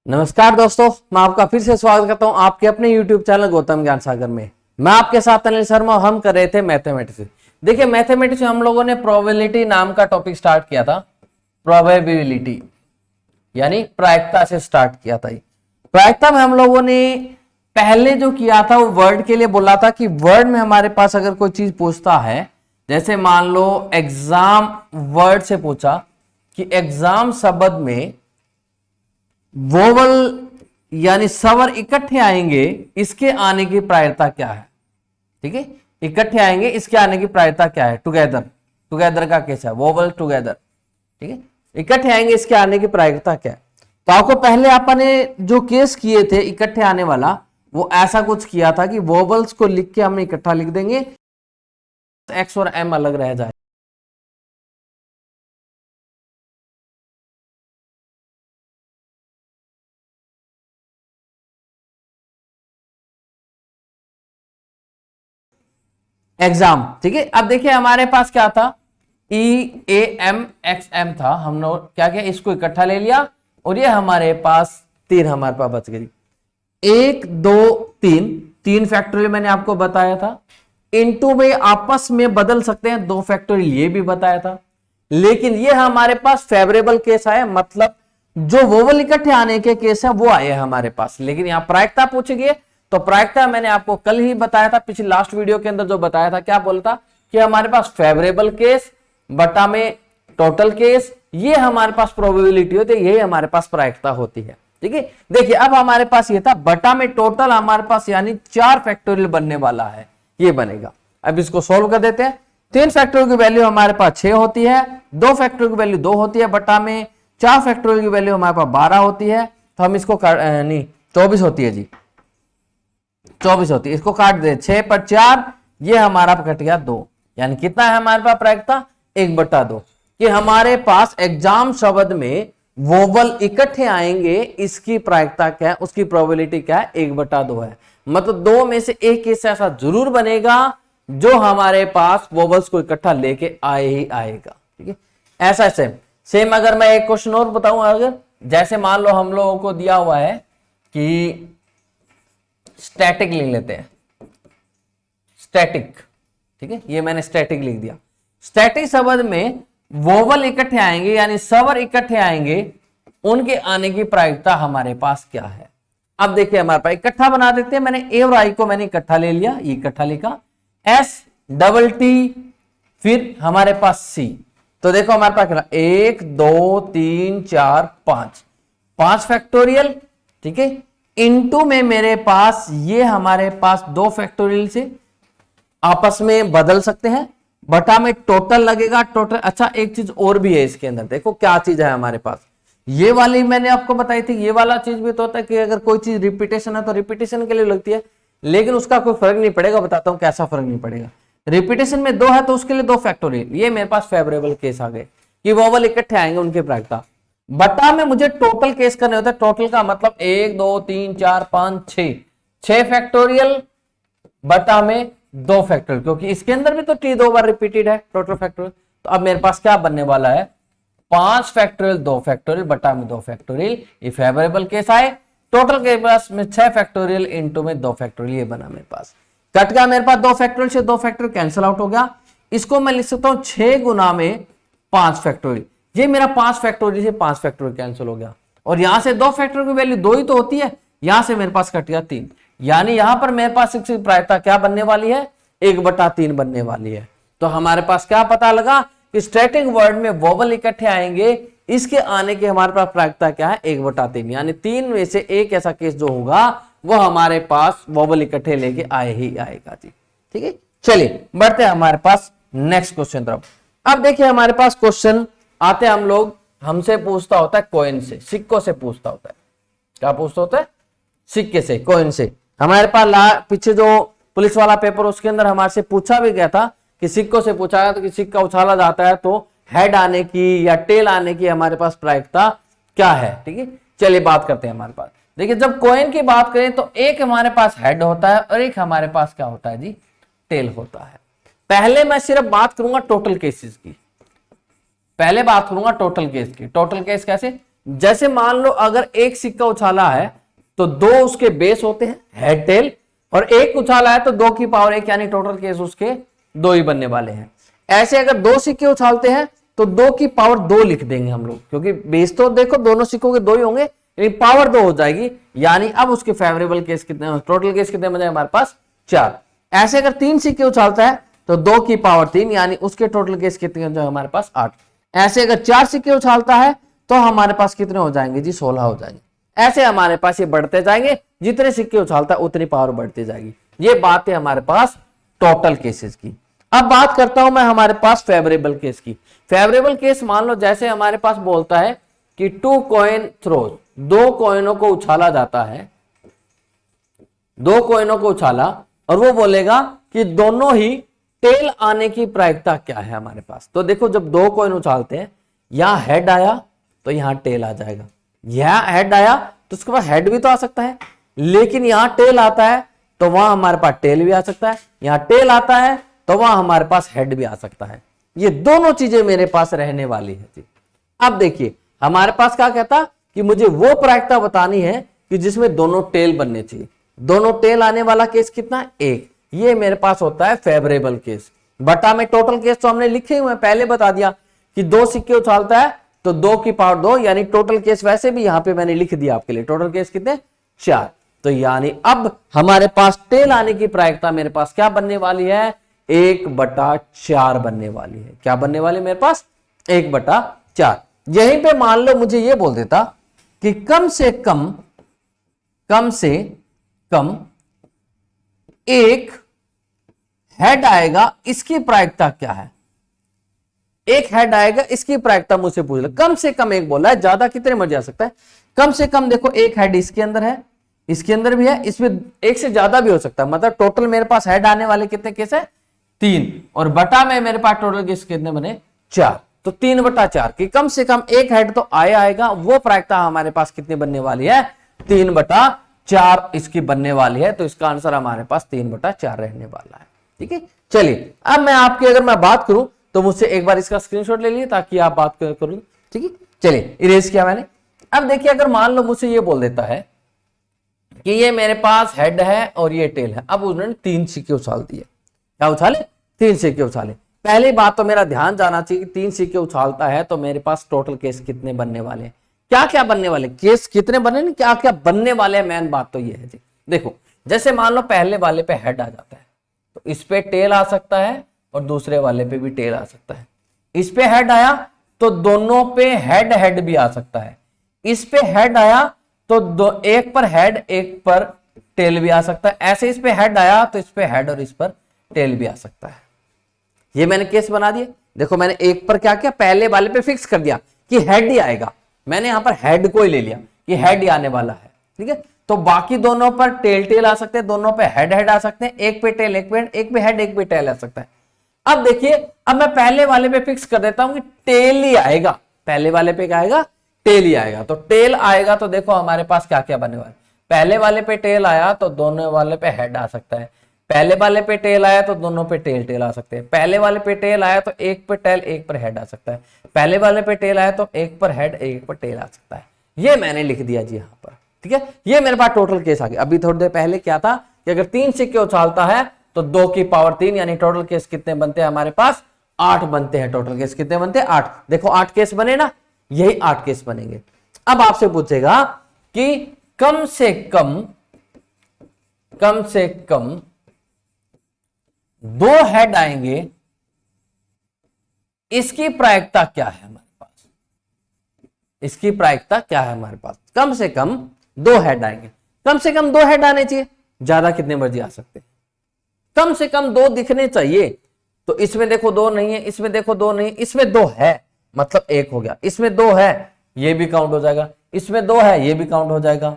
नमस्कार दोस्तों, मैं आपका फिर से स्वागत करता हूं आपके अपने YouTube चैनल गौतम ज्ञान सागर में। मैं आपके साथ अनिल शर्मा। हम कर रहे थे मैथमेटिक्स। देखिए, मैथमेटिक्स में हम लोगों ने प्रोबेबिलिटी नाम का टॉपिक स्टार्ट किया था। प्रोबेबिलिटी यानी प्रायिकता से स्टार्ट किया था। प्रायिकता में हम लोगों ने पहले जो किया था वो वर्ड के लिए बोला था कि वर्ड में हमारे पास अगर कोई चीज पूछता है, जैसे मान लो एग्जाम वर्ड से पूछा कि एग्जाम शब्द में वोवल यानी स्वर इकट्ठे आएंगे, इसके आने की प्रायिकता क्या है। ठीक है, इकट्ठे आएंगे, इसके आने की प्रायिकता क्या है। टुगेदर, टुगेदर का केस है, वोवल टुगेदर। ठीक है, इकट्ठे आएंगे, इसके आने की प्रायिकता क्या है। तो आपको पहले आपने जो केस किए थे इकट्ठे आने वाला, वो ऐसा कुछ किया था कि वोवल्स को लिख के हम इकट्ठा लिख देंगे, एक्स और एम अलग रह जाए। एग्जाम, ठीक है। अब देखिए हमारे पास क्या था, EAMXM था। हमने क्या किया, इसको इकट्ठा ले लिया और ये हमारे पास तीन हमारे पास बच गई। 1 2 3, 3 फैक्टोरियल मैंने आपको बताया था। इनटू में आपस में बदल सकते हैं 2 फैक्टोरियल, ये भी बताया था। लेकिन ये हमारे पास फेवरेबल केस आया, मतलब जो वोवल इकट्ठे आने के केस है वो आए हमारे पास। लेकिन यहां प्रायिकता पूछी गई, तो प्रायिकता मैंने आपको कल ही बताया था, पिछली लास्ट वीडियो के अंदर जो बताया था, क्या बोला था कि हमारे पास फेवरेबल केस बटा में टोटल केस, ये हमारे पास प्रोबेबिलिटी होती है, यही हमारे पास प्रायिकता होती है। ठीक है, देखिए अब हमारे पास ये था बटा में टोटल, हमारे पास यानी 4 फैक्टोरियल बनने वाला है, ये बनेगा। अब इसको सोल्व कर देते हैं। 3 फैक्टोरियल की वैल्यू हमारे पास 6 होती है, 2 फैक्टोरियल की वैल्यू 2 होती है बटा में, 4 फैक्टोरियल की वैल्यू हमारे पास 12 होती है। तो हम इसको नहीं 24 होती है जी, 24 होती है। इसको काट दे, 6 पर 4, ये हमारा कट गया 2। यानी कितना है हमारे पास प्रायिकता, 1/2। कि हमारे पास एग्जाम शब्द में वोवल इकट्ठे आएंगे, इसकी प्रायिकता क्या है, उसकी प्रोबेबिलिटी क्या है, 1/2 है। मतलब 2 में से एक केस ऐसा जरूर बनेगा जो हमारे पास वोवल्स को इकट्ठा लेके आए ही आएगा। ठीक है, ऐसा सेम अगर मैं एक क्वेश्चन और बताऊं, अगर जैसे मान लो हम लोगों को दिया हुआ है कि स्टैटिक लिख लेते हैं, स्टैटिक। ठीक है, ये मैंने स्टैटिक लिख दिया। स्टैटिक शब्द में वोवल इकट्ठे आएंगे यानी स्वर इकट्ठे आएंगे, उनके आने की प्रायिकता हमारे पास क्या है। अब देखिए हमारे पास इकट्ठा बना देते हैं। मैंने ए और आई को मैंने इकट्ठा ले लिया, ये इकट्ठा लिखा, STT, फिर हमारे पास सी। तो देखो हमारे पास 1 2 3 4 5 फैक्टोरियल। ठीक है, इनटू में मेरे पास ये हमारे पास 2 फैक्टोरियल से आपस में बदल सकते हैं, बटा में टोटल लगेगा, टोटल। अच्छा, एक चीज और भी है इसके अंदर, देखो क्या चीज है हमारे पास। ये वाली मैंने आपको बताई थी, ये वाला चीज भी तो होता है कि अगर कोई चीज रिपीटेशन है तो रिपीटेशन के लिए लगती है, लेकिन उसका कोई फर्क नहीं पड़ेगा। बताता हूं कैसा फर्क नहीं पड़ेगा। रिपीटेशन में 2 है तो उसके लिए 2 फैक्टोरियल, ये मेरे पास फेवरेबल केस आ गए कि वोवल इकट्ठे आएंगे, उनकी प्रायिकता। बटा में मुझे टोटल केस करने होता है। टोटल का मतलब 1 2 3 4 5 6 फैक्टोरियल बटा में 2 फैक्टोरियल, क्योंकि इसके अंदर भी तो T 2 बार रिपीटेड है, टोटल फैक्टोरियल। तो अब मेरे पास क्या बनने वाला है, 5 फैक्टोरियल 2 फैक्टोरियल बटा में 2 फैक्टोरियल, ये फेवरेबल केस आए। टोटल के पास में 6 फैक्टोरियल इनटू में 2 फैक्टोरियल, ये बना मेरे पास। कट गया मेरे पास 2 फैक्टोरियल से 2 फैक्टोरियल कैंसिल आउट हो गया। इसको मैं लिख सकता हूं 6 गुना में 5 फैक्टोरियल। ये मेरा 5 फैक्टोरियल से 5 फैक्टोरियल कैंसिल हो गया, और यहां से 2 फैक्टोरियल की वैल्यू 2 ही तो होती है, यहां से मेरे पास कट गया 3। यानी यहां पर मेरे पास इसकी प्रायिकता क्या बनने वाली है, 1/3 बनने वाली है। तो हमारे पास क्या पता लगा कि स्टैटिक वर्ड में वोवल इकट्ठे आएंगे, इसके आने की हमारे पास प्रायिकता क्या है, 1/3। यानी 3 में से एक ऐसा केस जो होगा वो हमारे पास वोवल इकट्ठे लेके आए ही आएगा जी। ठीक है, चलिए बढ़ते हैं हमारे पास नेक्स्ट क्वेश्चन तरफ। अब देखिए हमारे पास क्वेश्चन आते हैं, हम लोग हमसे पूछता होता है कॉइन से, सिक्कों से पूछता होता है। क्या पूछता होता है, सिक्के से, कॉइन से। हमारे पास पीछे जो पुलिस वाला पेपर, उसके अंदर हमारे से पूछा भी गया था कि सिक्कों से पूछा गया तो कि सिक्का उछाला जाता है तो हेड आने की या टेल आने की हमारे पास प्रायिकता क्या है। ठीक है, चलिए बात करते हैं हमारे पास। देखिए जब कॉइन की बात करें तो एक हमारे पास हेड होता है और एक हमारे पास क्या होता है जी, टेल होता है। पहले मैं सिर्फ बात करूंगा टोटल केसेस की, पहले बात करूंगा टोटल केस की। टोटल केस कैसे, जैसे मान लो अगर एक सिक्का उछाला है तो दो उसके बेस होते हैं हेड टेल, और एक उछाला है तो 2 की पावर 1 यानी टोटल केस उसके 2 ही बनने वाले हैं। ऐसे अगर 2 सिक्के उछालते हैं तो 2 की पावर 2 लिख देंगे हम लोग, क्योंकि बेस तो देखो दोनों सिक्कों के 2 ही होंगे, लेकिन पावर 2 हो जाएगी, यानी अब उसके फेवरेबल केस कितने, टोटल केस कितने बन जाएंगे हमारे पास 4। ऐसे अगर 3 सिक्के उछालता है तो 2 की पावर 3 यानी उसके टोटल केस कितने हो जाएंगे हमारे पास 8। ऐसे अगर 4 सिक्के उछालता है तो हमारे पास कितने हो जाएंगे जी 16 हो जाएंगे। ऐसे हमारे पास ये बढ़ते जाएंगे, जितने सिक्के उछालता है उतनी पावर बढ़ती जाएगी। ये बात है हमारे पास टोटल केसेस की। अब बात करता हूं मैं हमारे पास फेवरेबल केस की। फेवरेबल केस मान लो जैसे हमारे पास बोलता है कि 2 कॉइन थ्रोज, 2 कॉइनों को उछाला जाता है, 2 कॉइनों को उछाला, और वो बोलेगा कि दोनों ही टेल आने की प्रायिकता क्या है हमारे पास। तो देखो जब 2 कॉइन उछालते हैं, यहां हेड आया तो यहां टेल आ जाएगा, यहां हेड आया तो उसके पास हेड भी तो आ सकता है, लेकिन यहां टेल आता है तो वहां हमारे पास टेल भी आ सकता है, यहां टेल आता है तो वहां हमारे पास हेड भी आ सकता है। ये दोनों चीजें मेरे पास रहने वाली है जी। अब देखिए हमारे पास क्या कहता कि मुझे वो प्रायिकता बतानी है कि जिसमें दोनों टेल बनने चाहिए। दोनों टेल आने वाला केस कितना है 1, ये मेरे पास होता है फेवरेबल केस। बटा में टोटल केस तो हमने लिखे हुए, पहले बता दिया कि 2 सिक्के उछालता है तो 2 की पावर 2 यानी टोटल केस, वैसे भी यहां पे मैंने लिख दिया आपके लिए, टोटल केस कितने 4। तो यानी अब हमारे पास टेल आने की प्रायिकता मेरे पास क्या बनने वाली है 1/4 बनने वाली है। क्या बनने वाली मेरे पास 1/4। यहीं पे मान लो मुझे ये बोल देता कि कम से कम एक हेड आएगा, इसकी प्रायिकता क्या है, एक हेड आएगा इसकी प्रायिकता मुझसे पूछ लो। कम से कम एक बोला है, ज्यादा कितने मर्जी आ सकता है। कम से कम देखो एक हेड इसके अंदर है, इसके अंदर भी है, इसमें एक से ज्यादा भी हो सकता है। मतलब टोटल मेरे पास हेड आने वाले कितने केस है 3, और बटा में मेरे पास टोटल केस कितने बने 4। तो 3/4 की कम से कम एक हेड तो आएगा, वो प्रायिकता हमारे पास कितनी बनने वाली है 3/4 इसकी बनने वाली है। तो इसका आंसर हमारे पास 3/4 रहने वाला है। ठीक है, चलिए अब मैं आपकी अगर मैं बात करूं तो मुझसे एक बार इसका स्क्रीनशॉट ले लिए ताकि आप बात करूं। ठीक है, चलिए इरेज किया मैंने। अब देखिए अगर मान लो मुझसे ये बोल देता है कि ये मेरे पास हेड है और ये टेल है। अब उन्होंने 3 सिक्के उछाल दिए। क्या उछाले 3 सिक्के उछाले। पहली बात तो मेरा ध्यान जाना चाहिए कि 3 सिक्के उछालता है तो मेरे पास टोटल केस कितने बनने वाले हैं, क्या क्या बनने वाले, केस कितने बने नहीं क्या क्या बनने वाले हैं। मेन बात तो ये है जी। देखो जैसे मान लो पहले वाले पे हेड आ जाता है तो इस पे टेल आ सकता है और दूसरे वाले पे भी टेल आ सकता है। इस पे हेड आया तो दोनों पे हेड भी आ सकता है। इस पे हेड आया तो एक पर हेड एक पर टेल भी आ सकता है। ऐसे इस पे हेड आया तो इस पे हेड और इस पर टेल भी आ सकता है। ये मैंने केस बना दिए। देखो मैंने एक पर क्या किया, पहले वाले पे फिक्स कर दिया कि हेड ही आएगा। मैंने यहां पर हेड को ही ले लिया कि हेड ही आने वाला है। ठीक है, तो बाकी दोनों पर टेल आ सकते हैं, दोनों पे हेड आ सकते हैं। एक पे टेल एक पे हेड एक पे टेल आ सकता है। अब देखिए अब मैं पहले वाले पे फिक्स कर देता हूं कि टेल ही आएगा। पहले वाले पे क्या आएगा टेल ही आएगा। तो टेल आएगा तो देखो हमारे पास क्या क्या बनने वाला है। पहले वाले पे टेल आया तो दोनों वाले पे हेड आ सकता है। पहले वाले पे टेल आया तो दोनों पे टेल आ सकते हैं। पहले वाले पे टेल आया तो एक पे टेल एक पर हेड आ सकता है। पहले वाले पे टेल आया तो एक पर हेड एक पर टेल आ सकता है। ये मैंने लिख दिया जी यहाँ पर। ठीक है, ये मेरे पास टोटल केस आ गया। अभी थोड़ी देर पहले क्या था कि अगर 3 सिक्के उछालता है तो 2 की पावर 3 यानी टोटल केस कितने बनते हैं हमारे पास 8 बनते हैं। टोटल केस कितने बनते हैं 8। देखो 8 केस बने ना, यही 8 केस बनेंगे। अब आपसे पूछेगा कि कम से कम 2 हेड आएंगे, इसकी प्रायिकता क्या है हमारे पास, इसकी प्रायिकता क्या है हमारे पास। कम से कम 2 हेड आएंगे। कम से कम 2 हेड आने चाहिए, ज्यादा कितने मर्जी आ सकते हैं। कम से कम 2 दिखने चाहिए। तो इसमें देखो 2 नहीं है, इसमें देखो 2 नहीं, इसमें 2 है मतलब 1 हो गया। इसमें 2 है ये भी काउंट हो जाएगा, इसमें 2 है ये भी काउंट हो जाएगा।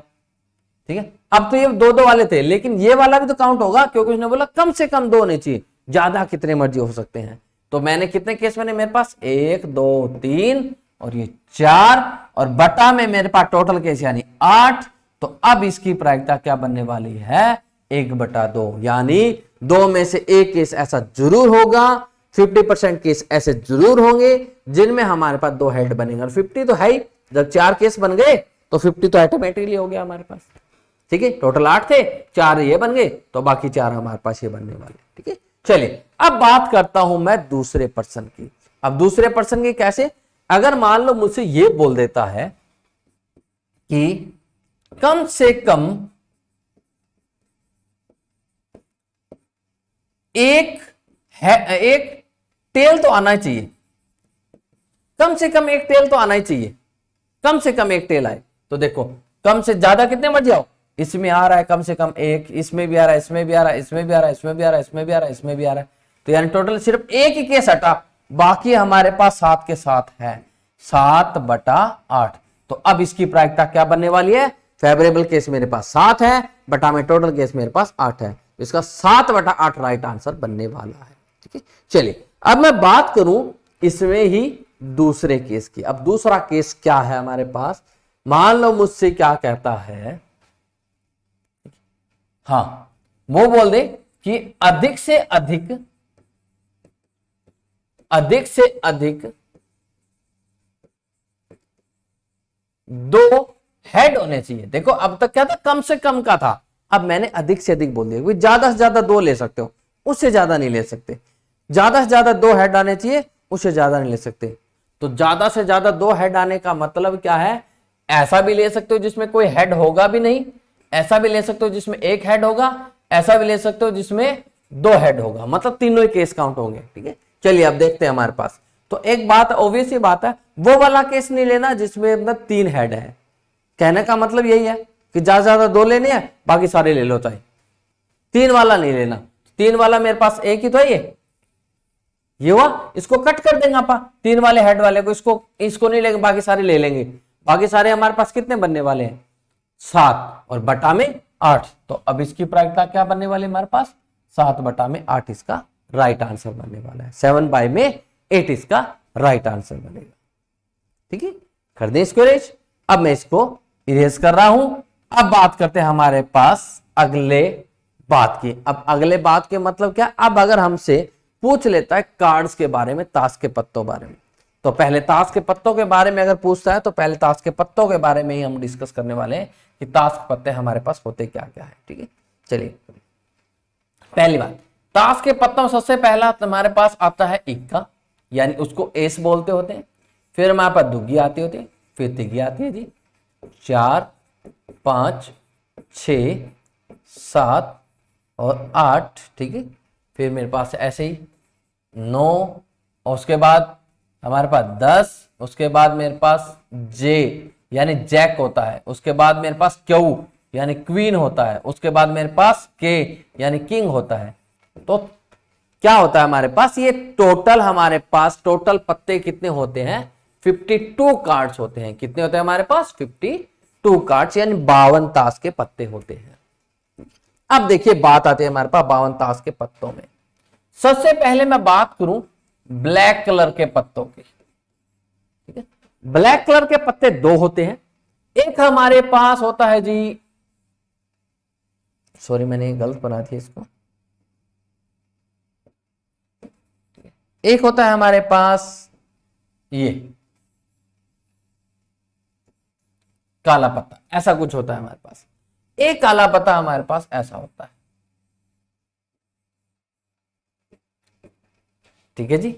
ठीक है, अब तो ये 2 वाले थे लेकिन ये वाला भी तो काउंट होगा क्योंकि उसने बोला कम से कम 2 होने चाहिए, ज्यादा कितने मर्जी हो सकते हैं। तो मैंने कितने केस मैंने मेरे पास 1 2 3 और ये 4 और बटा में मेरे पास टोटल केस यानी 8। तो अब इसकी प्रायिकता क्या बनने वाली है 1/2 यानी 2 में से 1 केस ऐसा जरूर होगा, 50% केस ऐसे जरूर होंगे जिनमें हमारे पास 2 हेड बनेंगे। और 50 तो है ही, जब 4 केस बन गए तो 50 तो ऑटोमेटिकली हो गया हमारे पास। ठीक है, टोटल 8 थे, 4 ये बन गए तो बाकी 4 हमारे पास ये बनने वाले। ठीक है, चलिए अब बात करता हूं मैं दूसरे पर्सन की। अब दूसरे पर्सन की कैसे, अगर मान लो मुझसे ये बोल देता है कि कम से कम एक टेल तो आना चाहिए, कम से कम एक टेल तो आना ही चाहिए, कम से कम एक टेल आए। तो देखो कम से ज्यादा कितने मत जाओ, इसमें आ रहा है कम से कम एक, इसमें भी आ रहा है, इसमें भी आ रहा है, इसमें भी आ रहा है, इसमें भी आ रहा है, इसमें भी आ रहा है, इसमें भी आ रहा है। तो यानी टोटल सिर्फ एक ही केस हटा, बाकी हमारे पास 7 के 7 है, 7/8। तो अब इसकी प्रायिकता क्या बनने वाली है, फेवरेबल केस मेरे पास 7 है, बटा में टोटल केस मेरे पास 8 है, तो इसका 7/8 राइट आंसर बनने वाला है। ठीक है, चलिए अब मैं बात करूं इसमें ही दूसरे केस की। अब दूसरा केस क्या है हमारे पास, मान लो मुझसे क्या कहता है, हाँ वो बोल दे कि अधिक से अधिक 2 हेड होने चाहिए। देखो अब तक क्या था, कम से कम का था, अब मैंने अधिक से अधिक बोल दिया। ज्यादा से ज्यादा 2 ले सकते हो, उससे ज्यादा नहीं ले सकते। ज्यादा से ज्यादा 2 हेड आने चाहिए, उससे ज्यादा नहीं ले सकते। तो ज्यादा से ज्यादा 2 हेड आने का मतलब क्या है, ऐसा भी ले सकते हो जिसमें कोई हेड होगा भी नहीं, ऐसा भी ले सकते हो जिसमें एक हेड होगा, ऐसा भी ले सकते हो जिसमें 2 हेड होगा, मतलब तीनों ही केस काउंट होंगे। ठीक है, चलिए अब देखते हैं हमारे पास। तो एक बात ऑब्वियस ही बात है, वो वाला केस नहीं लेना जिसमें मतलब 3 हेड है। कहने का मतलब यही है कि ज्यादा से ज्यादा 2 लेने हैं, बाकी सारे ले लो चाहे। 3 वाला नहीं लेना, 3 वाला मेरे पास एक ही तो है, ये हुआ, इसको कट कर देंगे आपा 3 वाले हेड वाले को, इसको नहीं लेंगे, बाकी सारे ले लेंगे। बाकी सारे हमारे पास कितने बनने वाले हैं, 7 और बटा में 8। तो अब इसकी प्रायिकता क्या बनने वाली हमारे पास, 7/8 इसका राइट आंसर बनने वाला है। 7/8 इसका राइट आंसर बनेगा। ठीक है, कर दें इसको इरेज। अब मैं इसको इरेज कर रहा हूं। अब बात करते हैं हमारे पास अगले बात की। अब अगले बात के मतलब क्या, अब अगर हमसे पूछ लेता है कार्ड्स के बारे में, ताश के पत्तों बारे में, तो पहले ताश के पत्तों के बारे में अगर पूछता है तो पहले ताश के पत्तों के बारे में ही हम डिस्कस करने वाले हैं कि ताश के पत्ते हमारे पास होते क्या क्या है। ठीक है, चलिए पहली बात, ताश के पत्तों सबसे पहला हमारे पास आता है इक्का, यानी उसको एस बोलते होते हैं। फिर हमारे पास दुग्गी आती होती है, फिर तिग्गी आती है जी, 4 5 6 7 और 8। ठीक है, फिर मेरे पास ऐसे ही 9, और उसके बाद हमारे पास 10, उसके बाद मेरे पास जे यानी जैक होता है, उसके बाद मेरे पास क्यू यानी क्वीन होता है, उसके बाद मेरे पास के यानी किंग होता है। तो क्या होता है हमारे पास, ये टोटल हमारे पास टोटल पत्ते कितने होते हैं, 52 कार्ड्स होते हैं। कितने होते हैं हमारे पास, 52 कार्ड्स, यानी 52 ताश के पत्ते होते हैं। अब देखिए बात आती है हमारे पास 52 ताश के पत्तों में। सबसे पहले मैं बात करूं ब्लैक कलर के पत्तों की। ठीक है, ब्लैक कलर के पत्ते 2 होते हैं। एक हमारे पास होता है जी, सॉरी मैंने गलत बना दिया इसको, एक होता है हमारे पास ये काला पत्ता, ऐसा कुछ होता है हमारे पास। एक काला पत्ता हमारे पास ऐसा होता है। ठीक है जी,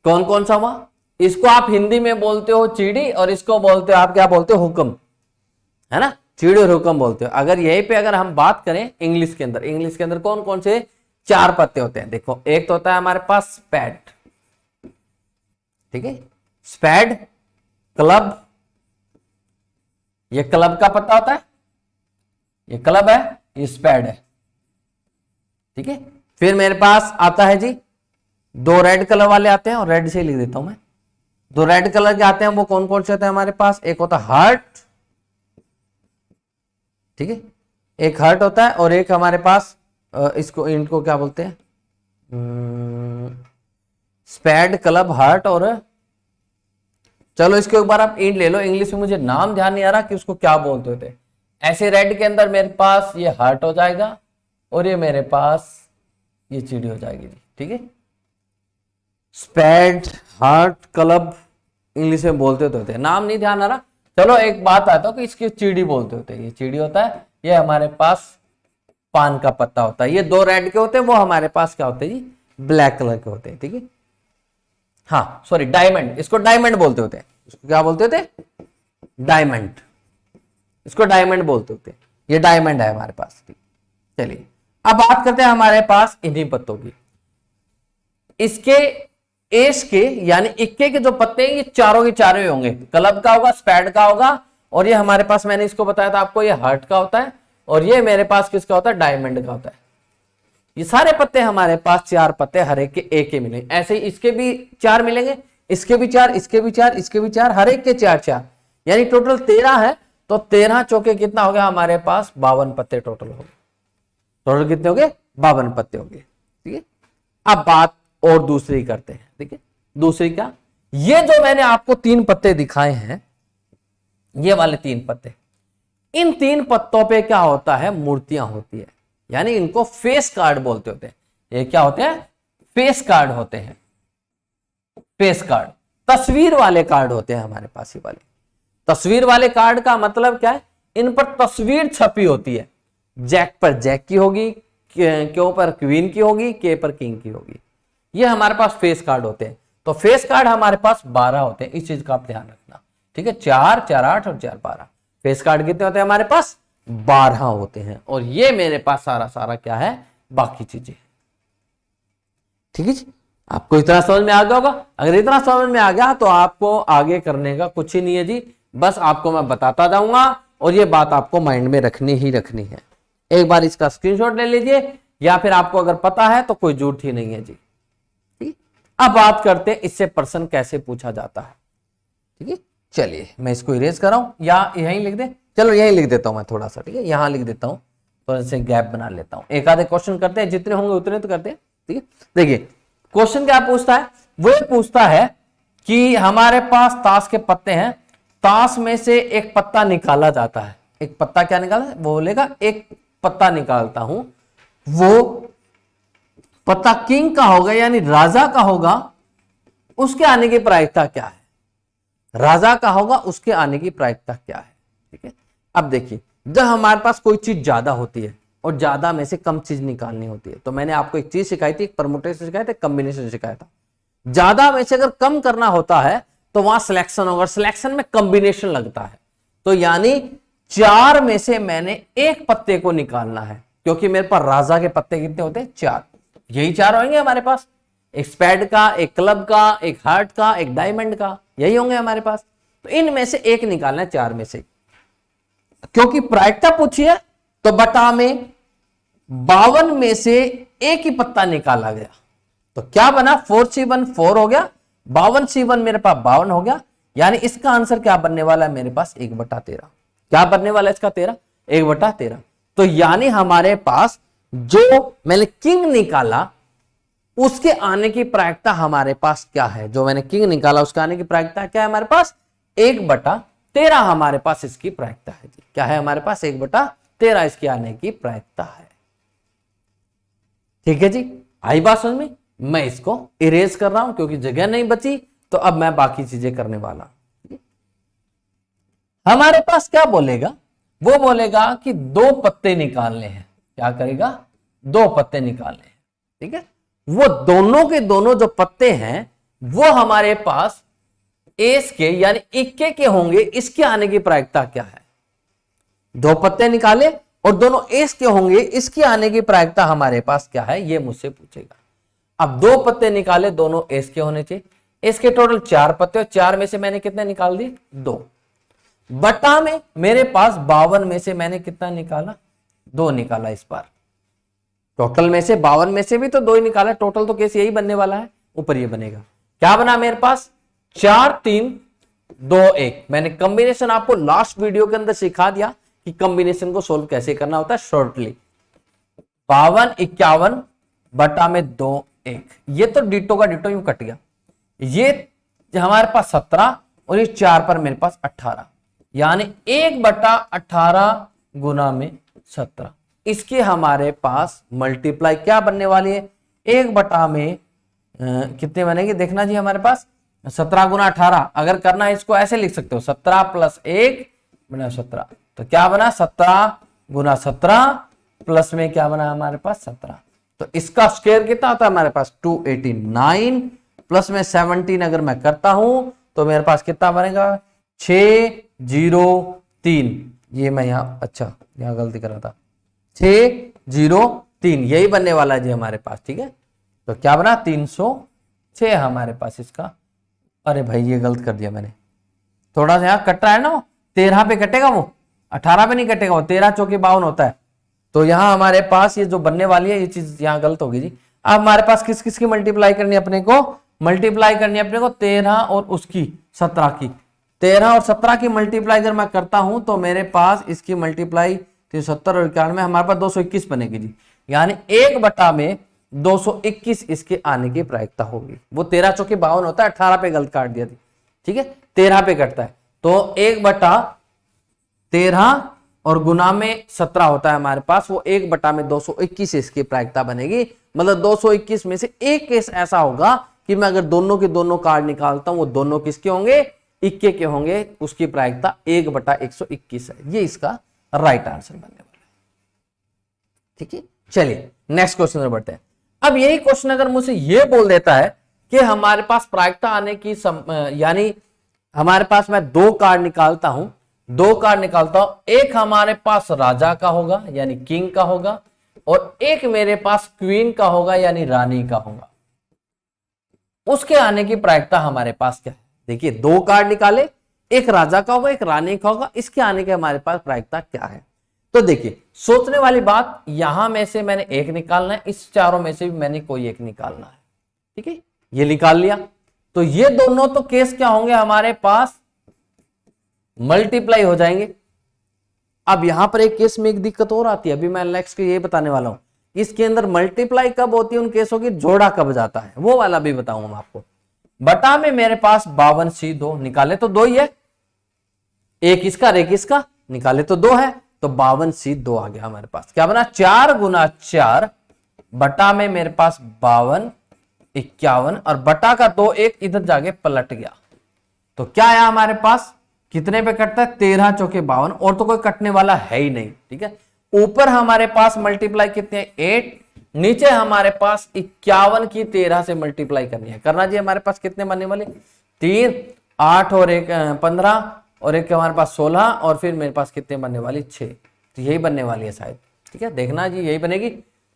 कौन कौन सा हुआ, इसको आप हिंदी में बोलते हो चीड़ी, और इसको बोलते हो आप क्या बोलते हो, हुक्म, है ना, चीड़ी और हुक्म बोलते हो। अगर यहीं पे अगर हम बात करें इंग्लिश के अंदर कौन कौन से 4 पत्ते होते हैं, देखो एक तो होता है हमारे पास स्पैड। ठीक है, स्पैड, क्लब, ये क्लब का पत्ता होता है, ये क्लब है, ये स्पैड है। ठीक है, फिर मेरे पास आता है जी 2 रेड कलर वाले आते हैं, और रेड से लिख देता हूं मैं। 2 रेड कलर के आते हैं, वो कौन कौन से होते हैं हमारे पास, एक होता है हार्ट। ठीक है, एक हार्ट होता है, और एक हमारे पास इनको क्या बोलते हैं, स्पैड, क्लब, हार्ट, और चलो इसके एक बार आप इंट ले लो, इंग्लिश में मुझे नाम ध्यान नहीं आ रहा कि उसको क्या बोलते होते। ऐसे रेड के अंदर मेरे पास ये हार्ट हो जाएगा, और ये मेरे पास ये चीड़ी हो जाएगी जी। ठीक है, स्पैड, हार्ट, क्लब इंग्लिश में बोलते होते हैं, नाम नहीं ध्यान आ रहा, चलो एक बात आता है कि इसकी चीड़ी बोलते होते हैं, ये चीड़ी होता है, ये हमारे पास पान का पत्ता होता है। ये दो रेड के होते हैं, वो हमारे पास क्या होते हैं जी, ब्लैक कलर के होते हैं, ठीक है। हाँ सॉरी, डायमंड, इसको डायमंड बोलते होते हैं। इसको क्या बोलते होते हैं, डायमंड, इसको डायमंड बोलते होते हैं। ये डायमंड है हमारे पास, ठीक। चलिए अब बात करते हैं हमारे पास इन्हीं पत्तों की। इसके एस के यानी इक्के के जो पत्ते हैं, ये चारों के चारों ही होंगे। क्लब का होगा, स्पैड का होगा, और ये हमारे पास, मैंने इसको बताया था आपको, ये हार्ट का होता है, और ये मेरे पास किसका होता है, डायमंड का होता है। ये सारे पत्ते हमारे पास, चार पत्ते हर एक के एक ही मिलेंगे। ऐसे ही इसके भी चार मिलेंगे, इसके भी चार, इसके भी चार, इसके भी चार, हर एक के चार चार, यानी टोटल 13 है। तो 13 चौके कितना हो गया हमारे पास, 52 पत्ते टोटल हो गए। टोटल कितने हो गए, 52 पत्ते हो गए, ठीक है। अब बात और दूसरी करते हैं, ठीक है। दूसरी क्या, ये जो मैंने आपको 3 पत्ते दिखाए हैं, ये वाले 3 पत्ते, इन 3 पत्तों पे क्या होता है, मूर्तियां होती है, यानी इनको फेस कार्ड बोलते होते हैं। ये क्या होते हैं, फेस कार्ड होते हैं। फेस कार्ड तस्वीर वाले कार्ड होते हैं हमारे पास। ये वाले तस्वीर वाले कार्ड का मतलब क्या है, इन पर तस्वीर छपी होती है। जैक पर जैक की होगी, क्यों पर क्वीन की होगी, के पर किंग की होगी। ये हमारे पास फेस कार्ड होते हैं। तो फेस कार्ड हमारे पास 12 होते हैं, इस चीज का आप ध्यान रखना, ठीक है। 4 4 8 और 4 12 फेस कार्ड कितने होते हैं हमारे पास, 12 होते हैं। और ये मेरे पास सारा सारा क्या है, बाकी चीजें, ठीक है जी। आपको इतना समझ में आ गया होगा। अगर इतना समझ में आ गया तो आपको आगे करने का कुछ ही नहीं है जी, बस आपको मैं बताता जाऊंगा, और ये बात आपको माइंड में रखनी ही रखनी है। एक बार इसका स्क्रीनशॉट ले लीजिए, या फिर आपको अगर पता है तो कोई झूठ ही नहीं है जी, ठीक। अब बात करते हैं इससे प्रश्न कैसे पूछा जाता है, ठीक है। चलिए मैं इसको इरेज कर रहा हूं, या यहीं लिख दे, चलो यहीं लिख देता हूं मैं थोड़ा सा, ठीक है। यहां लिख देता हूं, तो ऐसे गैप बना लेता हूं। एक आधे क्वेश्चन करते हैं, जितने होंगे उतने तो करते हैं, ठीक है। देखिए क्वेश्चन क्या पूछता है, वो पूछता है कि हमारे पास ताश के पत्ते हैं, ताश में से एक पत्ता निकाला जाता है। एक पत्ता क्या निकाला, वो बोलेगा एक पत्ता निकालता हूं, वो पत्ता किंग का होगा यानी राजा का होगा, उसके आने की प्रायिकता क्या है। राजा का होगा, उसके आने की प्रायिकता क्या है, ठीक है। अब देखिए जब हमारे पास कोई चीज ज्यादा होती है और ज्यादा में से कम चीज निकालनी होती है, तो मैंने आपको एक चीज सिखाई थी, एक परमुटेशन सिखाया था, कॉम्बिनेशन सिखाया था। ज्यादा में से अगर कम करना होता है तो वहां सिलेक्शन होगा, सिलेक्शन में कॉम्बिनेशन लगता है। तो यानी 4 में से मैंने एक पत्ते को निकालना है, क्योंकि मेरे पास राजा के पत्ते कितने होते हैं, 4। यही 4 होंगे हमारे पास, एक स्पैड का, एक क्लब का, एक हार्ट का, एक डायमंड का, यही होंगे हमारे पास। तो इनमें से एक निकालना है 4 में से, क्योंकि प्रायिकता पूछी है तो बटा में 52 में से एक ही पत्ता निकाला गया। तो क्या बना, 4C1 4 हो गया, 52C1 मेरे पास 52 हो गया, यानी इसका आंसर क्या बनने वाला है मेरे पास, 1/13। क्या बनने वाला है इसका, 13, 1/13। तो यानी हमारे पास जो मैंने किंग निकाला उसके आने की प्रायिकता हमारे पास क्या है, जो मैंने किंग निकाला उसके आने की प्रायिकता क्या है हमारे पास, 1/13 हमारे पास इसकी प्रायिकता है जी। क्या है हमारे पास, 1/13 इसके आने की प्रायिकता है, ठीक है जी। आई बात समझ में। मैं इसको इरेज कर रहा हूं क्योंकि जगह नहीं बची, तो अब मैं बाकी चीजें करने वाला हूं। हमारे पास क्या बोलेगा, वो बोलेगा कि 2 पत्ते निकालने हैं। क्या करेगा, 2 पत्ते निकालने हैं, ठीक है। वो दोनों के दोनों जो पत्ते हैं वो हमारे पास एस के यानी इक्के के होंगे, इसके आने की प्रायिकता क्या है। 2 पत्ते निकाले और दोनों एस के होंगे, इसके आने की प्रायिकता हमारे पास क्या है, ये मुझसे पूछेगा। अब 2 पत्ते निकाले, दोनों एस के होने चाहिए, इसके टोटल 4 पत्ते, और 4 में से मैंने कितने निकाल दिए, 2। बटा में मेरे पास 52 में से मैंने कितना निकाला, 2 निकाला इस बार। टोटल में से 52 में से भी तो 2 ही निकाला, टोटल तो केस यही बनने वाला है, ऊपर ये बनेगा। क्या बना मेरे पास, 4 3 2 1। मैंने कॉम्बिनेशन आपको लास्ट वीडियो के अंदर सिखा दिया कि कॉम्बिनेशन को सोल्व कैसे करना होता है शॉर्टली। 52 51 बटा में 2 1, ये तो डिटो का डिटो यूं कट गया। ये हमारे पास 17 और ये 4 पर मेरे पास 18, यानी 1/18 गुना में 17। इसके हमारे पास मल्टीप्लाई क्या बनने वाली है, 1 बटा में कितने बनेंगे देखना जी, हमारे पास 17 गुना 18, अगर करना है इसको ऐसे लिख सकते हो 17 प्लस 1 बना 17। तो क्या बना 17 गुना 17 प्लस में क्या बना हमारे पास 17। तो इसका स्क्वायर कितना होता है हमारे पास 289 प्लस में 17 अगर मैं करता हूं तो मेरे पास कितना बनेगा 603। ये मैं यहां अच्छा यहां गलती कर रहा था 603 यही बनने वाला है जी हमारे पास। ठीक है तो क्या बना 306 हमारे पास इसका। अरे भाई ये गलत कर दिया मैंने, थोड़ा सा यहाँ कट रहा है ना, 13 पे कटेगा वो 18 पे नहीं कटेगा, वो 13 चौके 52 होता है। तो यहाँ हमारे पास ये जो बनने वाली है ये चीज यहाँ गलत होगी जी। अब हमारे पास किस किस की मल्टीप्लाई करनी है अपने को, मल्टीप्लाई करनी है अपने को 13 और उसकी 17 की। 13 और 17 की मल्टीप्लाई अगर मैं करता हूं तो मेरे पास इसकी मल्टीप्लाई 370 और 91 में हमारे पास 221 बनेगी जी। यानी 1 में 221 इसके आने की प्रायिकता होगी। वो 13 चौके 52 होता है, 18 पे गलत काट दिया थी। ठीक है 13 पे कटता है तो 1/13 और गुना में 17 होता है हमारे पास, वो 1 में 221 इसकी प्रायिकता बनेगी। मतलब 221 में से एक केस ऐसा होगा कि मैं अगर दोनों के दोनों कार्ड निकालता हूं वो दोनों किसके होंगे, इक्के के होंगे, उसकी प्रायिकता 1/121 है। ये इसका राइट आंसर बनने वाला है। ठीक है चलिए नेक्स्ट क्वेश्चन में बढ़ते हैं। अब यही क्वेश्चन अगर मुझे ये बोल देता है कि हमारे पास प्रायिकता आने की यानी हमारे पास मैं 2 कार्ड निकालता हूं, 2 कार्ड निकालता हूं, एक हमारे पास राजा का होगा यानी किंग का होगा और एक मेरे पास क्वीन का होगा यानी रानी का होगा। उसके आने की प्रायिकता हमारे पास क्या है। देखिए 2 कार्ड निकाले, एक राजा का होगा एक रानी का होगा, इसके आने के हमारे पास प्रायिकता क्या है। तो देखिए सोचने वाली बात, यहां में से मैंने एक निकालना है, इस चारों में से भी मैंने कोई एक निकालना है। ठीक है ये निकाल लिया तो ये दोनों तो केस क्या होंगे हमारे पास मल्टीप्लाई हो जाएंगे। अब यहां पर एक केस में एक दिक्कत और आती है, अभी मैं नेक्स्ट के ये बताने वाला हूं। इसके अंदर मल्टीप्लाई कब होती है, उन केसों की जोड़ा कब जाता है वो वाला भी बताऊंगा मैं आपको। बटा में मेरे पास 52C2 निकाले तो 2 ही है, एक इसका एक इसका निकाले तो 2 है, तो 52C2 आ गया हमारे पास। क्या बना 4 गुना 4 बटा में मेरे पास 52 51 और बटा का 2 एक इधर जाके पलट गया। तो क्या आया हमारे पास, कितने पे कटता है 13 चौके 52 और तो कोई कटने वाला है ही नहीं। ठीक है ऊपर हमारे पास मल्टीप्लाई कितने 8, नीचे हमारे पास 51 की 13 से मल्टीप्लाई करनी है। करना जी हमारे पास कितने बनने वाले 3 8 और एक 15 और एक हमारे पास 16 और फिर मेरे पास कितने बनने वाली 6। तो यही बनने वाली है शायद। ठीक है देखना जी यही बनेगी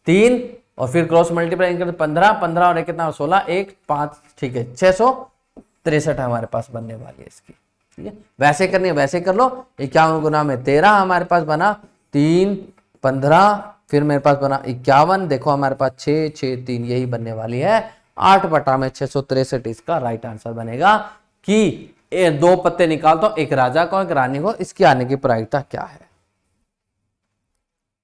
3 और फिर क्रॉस मल्टीप्लाई करते 15 15 और एक कितना 16 1 5। ठीक है 663 हमारे पास बनने वाली है इसकी। ठीक है वैसे करनी है वैसे कर लो। 51 गुना में 13 हमारे पास बना 3 15 फिर मेरे पास बना 51, देखो हमारे पास 6 6 3 यही बनने वाली है। 8 बटा में 663 इसका राइट आंसर बनेगा कि 2 पत्ते निकालता हूं, एक राजा को एक रानी को, इसकी आने की प्रायिकता क्या है।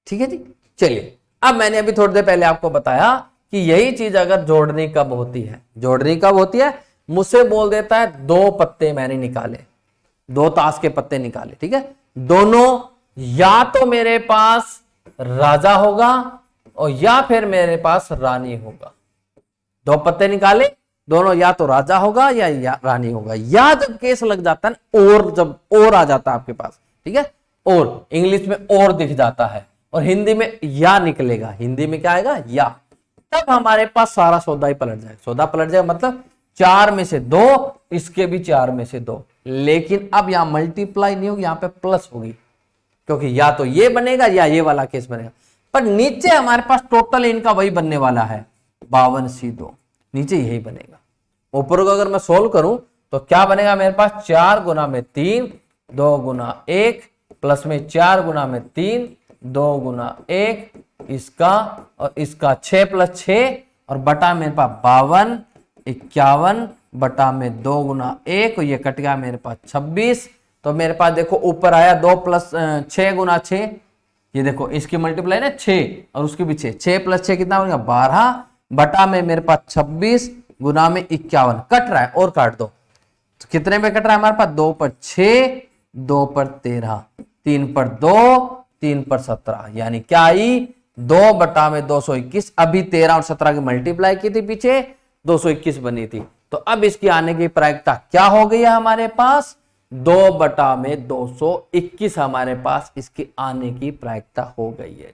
ठीक है जी चलिए अब मैंने अभी थोड़ी देर पहले आपको बताया कि यही चीज अगर जोड़नी कब होती है, जोड़नी कब होती है, मुझसे बोल देता है 2 पत्ते मैंने निकाले, 2 ताश के पत्ते निकाले। ठीक है दोनों या तो मेरे पास राजा होगा और या फिर मेरे पास रानी होगा। 2 पत्ते निकाले दोनों या तो राजा होगा या रानी होगा, या जब केस लग जाता है और जब और आ जाता है आपके पास। ठीक है और इंग्लिश में और दिख जाता है और हिंदी में या निकलेगा, हिंदी में क्या आएगा या, तब हमारे पास सारा सौदा ही पलट जाएगा। सौदा पलट जाएगा मतलब 4 में से 2, इसके भी 4 में से 2। लेकिन अब यहां मल्टीप्लाई नहीं होगी, यहां पे प्लस होगी क्योंकि या तो ये बनेगा या ये वाला केस बनेगा। पर नीचे हमारे पास टोटल इनका वही बनने वाला है 52C2, नीचे यही बनेगा। ऊपर को अगर मैं सोल्व करूं तो क्या बनेगा मेरे पास 4 गुना में 3 2 गुना 1 प्लस में 4 गुना में 3 2 गुना 1 इसका और इसका 6 प्लस 6 और बटा मेरे पास 52 51 बटा में 2 गुना 1 और ये कट गया मेरे पास 26। तो मेरे पास देखो ऊपर आया 2 प्लस 6 गुना 6, ये देखो इसकी मल्टीप्लाई ना 6 और उसकी भी 6 प्लस 6 कितना बनेगा 12 बटा में मेरे पास 26 गुना में 51 कट रहा है और काट दो तो कितने पे कट रहा है हमारे पास 2 पर 6 2 पर 13 3 पर 2 3 पर 17 यानी क्या आई 2 बटा में 221। अभी 13 और 17 की मल्टीप्लाई की थी पीछे 221 बनी थी, तो अब इसकी आने की प्रायिकता क्या हो गई है हमारे पास, 2/221 हमारे पास इसकी आने की प्रायिकता हो गई है।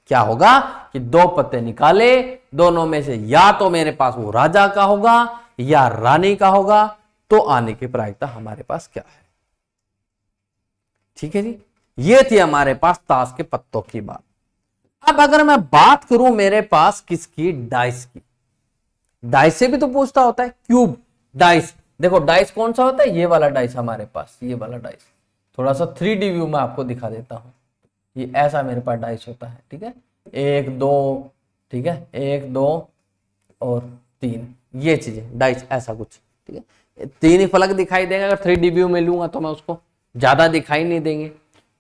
क्या होगा कि दो पत्ते निकाले, दोनों में से या तो मेरे पास वो राजा का होगा या रानी का होगा, तो आने की प्रायिकता हमारे पास क्या है। ठीक है जी, ये थी हमारे पास ताश के पत्तों की बात। अब अगर मैं बात करूं मेरे पास किसकी, डाइस की। डाइस से भी तो पूछता होता है, क्यूब डाइस। देखो डाइस कौन सा होता है, ये वाला डाइस हमारे पास, ये वाला डाइस। थोड़ा सा 3D व्यू में आपको दिखा देता हूं। ये ऐसा मेरे पास डाइस होता है, ठीक है, 1 2, ठीक है, 1 2 और 3, ये चीजें डाइस ऐसा कुछ, ठीक है। 3 ही फलक दिखाई देगा, अगर 3D व्यू में लूंगा तो मैं उसको, ज्यादा दिखाई नहीं देंगे।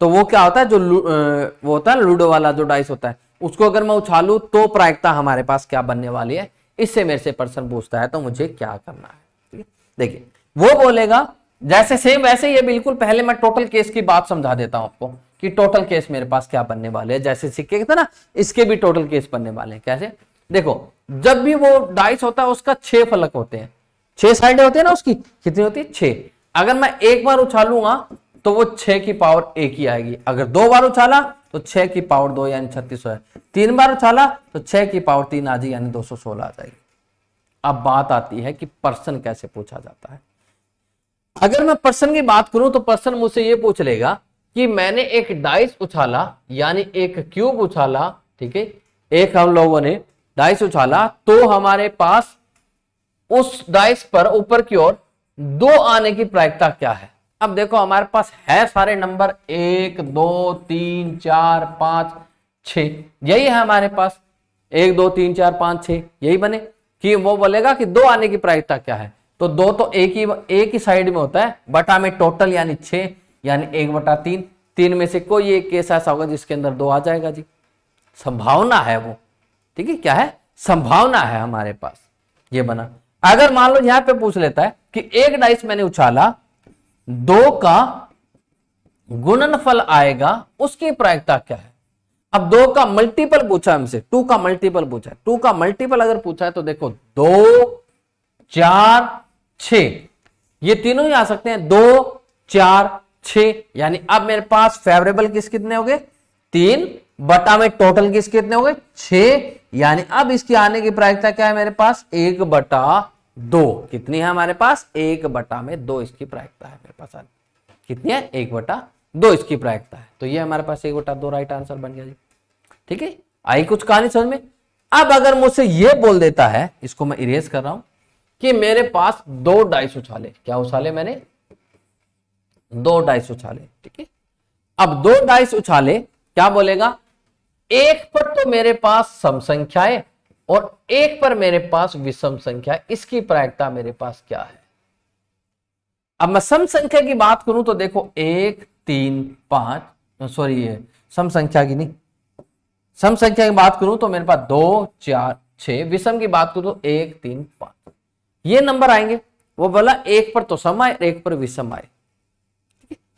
तो वो क्या होता है, जो वो होता है लूडो वाला जो डाइस होता है, उसको अगर मैं उछालू तो प्रायिकता हमारे पास क्या बनने वाली है। इससे मेरे से पर्सन पूछता है तो मुझे क्या करना है, ठीक है। देखिए वो बोलेगा जैसे सेम वैसे ये बिल्कुल, पहले मैं टोटल केस की बात समझा देता हूं आपको कि टोटल केस मेरे पास क्या बनने वाले हैं। जैसे सिक्के के थे ना, इसके भी टोटल केस बनने वाले हैं। कैसे, देखो जब भी वो डाइस होता है उसका 6 फलक होते हैं, 6 साइडें होती है ना उसकी, कितनी होती है 6। अगर मैं एक बार उछालूंगा तो वो 6 की पावर 1 ही आएगी। अगर 2 बार उछाला तो 6 की पावर 2 यानी 36 है। 3 बार उछाला तो 6 की पावर 3 आ जाएगी यानी 216 आ जाएगी। अब बात आती है कि पर्सन कैसे पूछा जाता है। अगर मैं पर्सन की बात करूं तो पर्सन मुझसे ये पूछ लेगा कि मैंने एक डाइस उछाला यानी एक क्यूब उछाला, ठीक है, एक हम लोगों ने डाइस उछाला, तो हमारे पास उस डाइस पर ऊपर की ओर 2 आने की प्रायिकता क्या है। अब देखो हमारे पास है सारे नंबर 1 2 3 4 5 6, यही है हमारे पास 1 2 3 4 5 6, यही बने कि वो बोलेगा कि 2 आने की प्रायिकता क्या है। तो 2 तो एक ही साइड में होता है, बटा में टोटल यानी 6 यानी 1/3। 3 में से कोई एक केस ऐसा होगा जिसके अंदर 2 आ जाएगा जी, संभावना है वो, ठीक है, क्या है, संभावना है हमारे पास, ये बना। अगर मान लो यहां पे पूछ लेता है कि एक डाइस मैंने उछाला, 2 का गुणनफल आएगा, उसकी प्रायिकता क्या है। अब 2 का मल्टीपल पूछा हमसे, 2 का मल्टीपल पूछा है। 2 का मल्टीपल अगर पूछा है तो देखो 2 4 6, ये तीनों ही आ सकते हैं, 2 4 6, यानी अब मेरे पास फेवरेबल किस कितने हो गए 3, बटा में टोटल किस कितने हो गए 6, यानी अब इसकी आने की प्रायिकता क्या है मेरे पास 1/2। कितनी है हमारे पास 1/2 इसकी प्रायिकता है मेरे पास। कितनी है 1/2 इसकी प्रायिकता है। तो ये हमारे पास 1/2 राइट आंसर बन गया जी, ठीक है। आई कुछ कहानी समझ में। अब अगर मुझसे ये बोल देता है, इसको मैं इरेज कर रहा हूं, कि मेरे पास 2 डाइस उछाले, क्या उछाले मैंने 2 डाइस उछाले, ठीक है। अब 2 डाइस उछाले, क्या बोलेगा, एक पर तो मेरे पास सम संख्या है और एक पर मेरे पास विषम संख्या है, इसकी प्रायिकता मेरे पास क्या है। अब मैं सम संख्या की बात करूं तो देखो 1 3 5, सॉरी सम संख्या की नहीं, सम संख्या की बात करूं तो मेरे पास 2 4 6, विषम की बात करूं तो 1 3 5, ये नंबर आएंगे। वो बोला एक पर तो सम आए, एक पर विषम आए,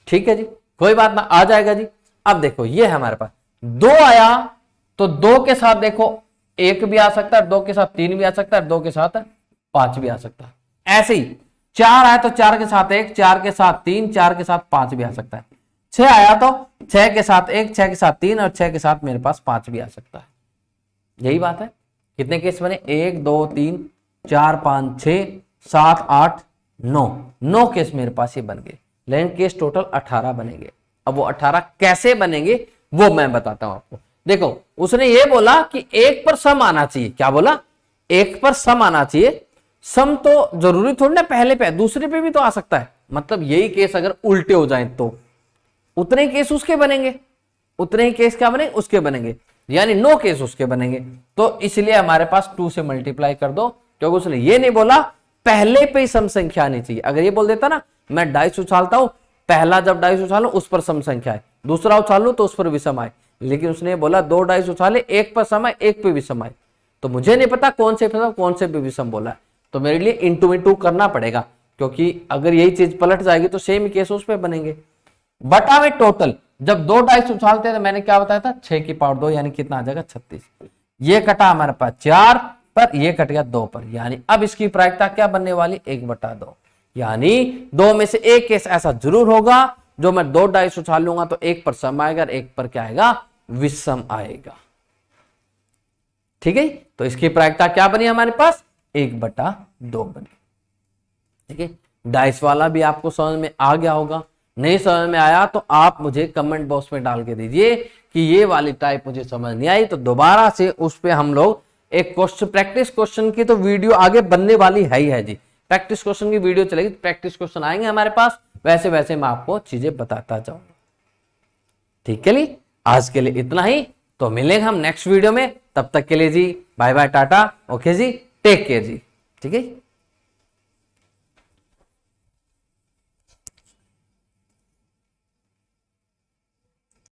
ठीक है जी, कोई बात ना, आ जाएगा जी। अब देखो ये है हमारे पास 2 आया तो 2 के साथ देखो 1 भी आ सकता है, 2 के साथ 3 भी आ सकता है, 2 के साथ 5 भी आ सकता है। ऐसे ही 4 आया तो 4 के साथ 1, 4 के साथ 3, 4 के साथ 5 भी आ सकता है। 6 आया तो 6 के साथ 1, 6 के साथ 3 और 6 के साथ मेरे पास 5 भी आ सकता है। यही बात है। कितने केस बने 1 2 3 4 5 6 7 8 9 केस मेरे पास ये बन गए, लेकिन केस टोटल 18 बनेंगे। अब वो 18 कैसे बनेंगे वो मैं बताता हूं आपको। देखो उसने ये बोला कि एक पर सम आना चाहिए, क्या बोला, एक पर सम आना चाहिए। सम तो जरूरी थोड़ी ना पहले पे, दूसरे पे भी तो आ सकता है। मतलब यही केस अगर उल्टे हो जाए तो उतने ही केस उसके बनेंगे, उतने ही केस क्या बनेंगे उसके बनेंगे, यानी 9 केस उसके बनेंगे। तो इसलिए हमारे पास 2 से मल्टीप्लाई कर दो, क्योंकि उसने ये नहीं बोला पहले पे ही सम संख्या आनी चाहिए। अगर ये बोल देता ना मैं डाइस उछालता हूं, पहला जब डाइस उछालू उस पर सम संख्या है, दूसरा उछालू तो उस पर विषम आए, लेकिन उसने बोला 2 डाइस उछाले, एक पर सम आए एक पे विषम आए। तो मुझे नहीं पता कौन से पे कौन से पे विषम बोला है, तो मेरे लिए इंटू में 2 करना पड़ेगा, क्योंकि अगर यही चीज पलट जाएगी तो सेम केस उस पे बनेंगे। बटा में टोटल, जब 2 डाइस उछालते हैं तो मैंने क्या बताया था 6 की पावर 2, यानी कितना आ जाएगा 36। ये कटा हमारे पास 4, पर, ये कट गया 2 पर, यानी अब इसकी प्रायिकता क्या बनने वाली 1/2। यानी 2 में से एक केस ऐसा जरूर होगा जो मैं 2 डाइस उछाल लूंगा तो 1 पर सम आएगा और 1 पर क्या आएगा विषम आएगा। ठीक है, तो इसकी प्रायिकता क्या बनी हमारे पास 1/2 बनी। ठीक है, डाइस वाला भी आपको समझ में आ गया होगा। नहीं समझ में आया तो आप मुझे कमेंट बॉक्स में डाल के दीजिए कि ये वाली टाइप मुझे समझ नहीं आई, तो दोबारा से उस पे हम लोग एक क्वेश्चन, प्रैक्टिस क्वेश्चन की तो वीडियो आगे बनने वाली है ही है जी। प्रैक्टिस क्वेश्चन की वीडियो चलेगी, प्रैक्टिस क्वेश्चन आएंगे हमारे पास, वैसे वैसे मैं आपको चीजें बताता जाऊंगा। ठीक है जी, आज के लिए इतना ही, तो मिलेंगे हम नेक्स्ट वीडियो में। तब तक के लिए जी बाय बाय टाटा, ओके जी, टेक केयर जी। ठीक है।